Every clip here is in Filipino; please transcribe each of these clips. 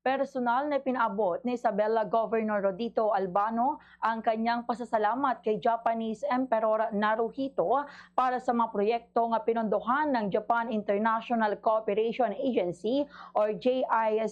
Personal na pinaabot ni Isabela Governor Rodito Albano ang kanyang pasasalamat kay Japanese Emperor Naruhito para sa mga proyekto nga pinondohan ng Japan International Cooperation Agency o JICA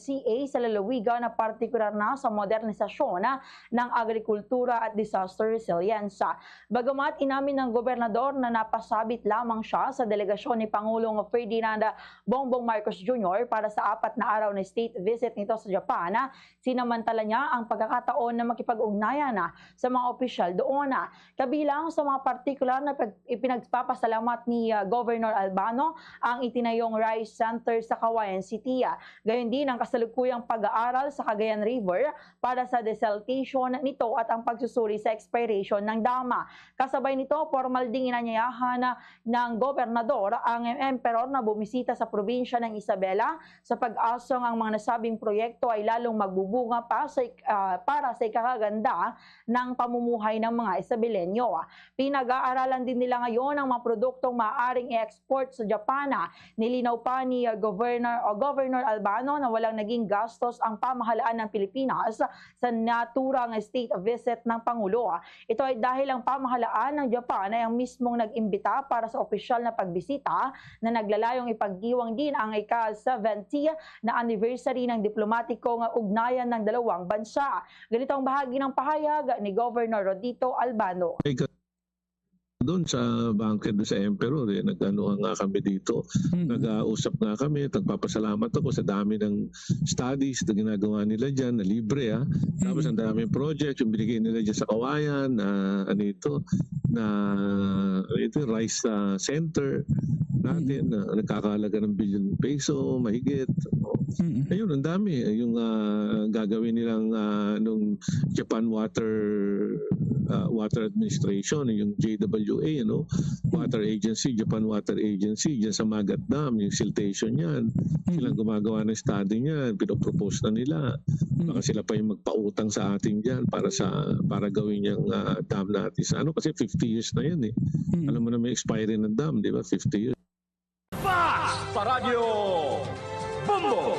sa lalawigan na partikular na sa modernisasyon ng agrikultura at disaster resilience. Bagamat inamin ng gobernador na napasabit lamang siya sa delegasyon ni Pangulong Ferdinand Bongbong Marcos Jr. para sa 4 na araw na state visit nito sa Japan, sinamantala niya ang pagkakataon na makipag-ugnayan sa mga opisyal doon. Kabilang sa mga partikular na ipinagpapasalamat ni Governor Albano ang itinayong Rice Center sa Cagayan City. Gayon din ang kasalukuyang pag-aaral sa Cagayan River para sa desaltation nito at ang pagsusuri sa expiration ng dama. Kasabay nito, formal ding inanyayahan ng gobernador ang emperor na bumisita sa probinsya ng Isabela sa pag-asong ang mga nasabing proyekto ay lalong magbubunga para sa ikakaganda ng pamumuhay ng mga Isabelenyo. Pinag-aaralan din nila ngayon ang mga produktong maaaring i-export sa Japan. Nilinaw pa ni Governor Albano na walang naging gastos ang pamahalaan ng Pilipinas sa naturang state visit ng Pangulo. Ito ay dahil ang pamahalaan ng Japan ay ang mismong nag-imbita para sa opisyal na pagbisita na naglalayong ipagdiwang din ang ika-70 na anniversary ng diplomatikong ugnayan ng dalawang bansa. Ganito ang bahagi ng pahayag ni Governor Rodito Albano. Doon sa banquet sa Emperor, nag-ano nga kami dito. Nag-usap nga kami, nagpapasalamat ako sa dami ng studies na ginagawa nila dyan, na libre. Tapos ang daming project, yung binigay nila dyan sa Kawayan, ito, Rice Center natin, nagkakahalaga ng billion peso, mahigit. Ayun, ang dami. Yung gagawin nilang nung Japan Water Administration, yung JWA, Water Agency, Japan Water Agency, dyan sa Magat Dam, yung siltation yan. Silang gumagawa ng study niyan, pinopropose na nila. Baka sila pa yung magpautang sa atin dyan para gawin yung dam natin. Kasi 50 years na yan . Alam mo na may expiry ng dam, di ba? 50 years. Fast sa radyo! Bumbo!